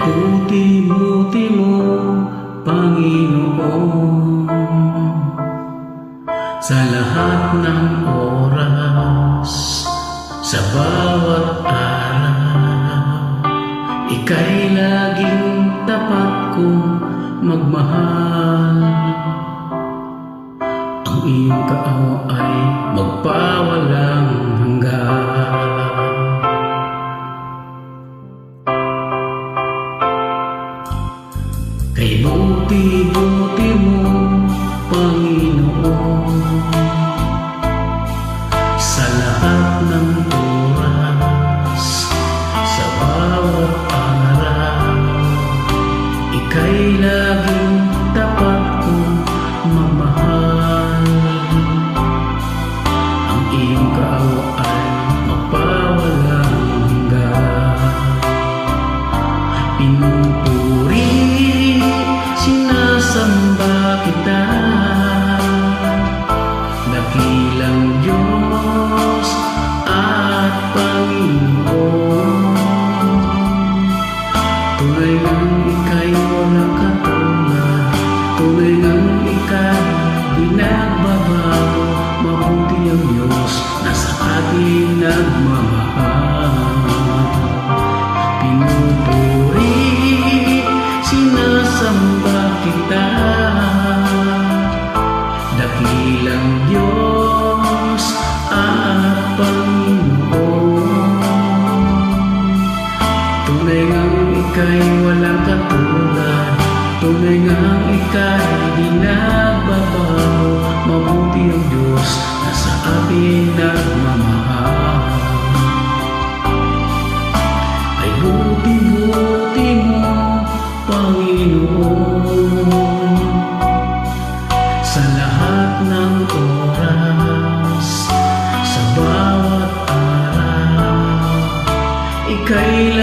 buti-buti mo, Panginoon, sa lahat ng oras, sa bawat araw. Ika'y laging tapat kong magmahal. Ang iyong kaawa ay magpawalang hanggan. Kay buti-buti mo, Panginoon, sa lahat ng oras, sa bawat araw. Ika'y laging tapat kong mamahal. Ang iyong kaawa ay magpawalang hanggan. Pinupuri, sinasamba kita, dakilang Diyos at Panginoon. Tunay ngang ika'y walang katulad, tunay ngang ika'y pinagbabago. Mabuti ang Diyos na sa atin nagmamahal. Pinupuri, sinasamba kita, dakilang Diyos at Panginoon. Tunay ngang ika'y walang katulad, tunay ngang ika'y di nagbabago. Mabuti ang Diyos na sa atin nagmamahal. Ay buti-buti mo, Panginoon, sa lahat ng oras, sa bawat araw. Ika'y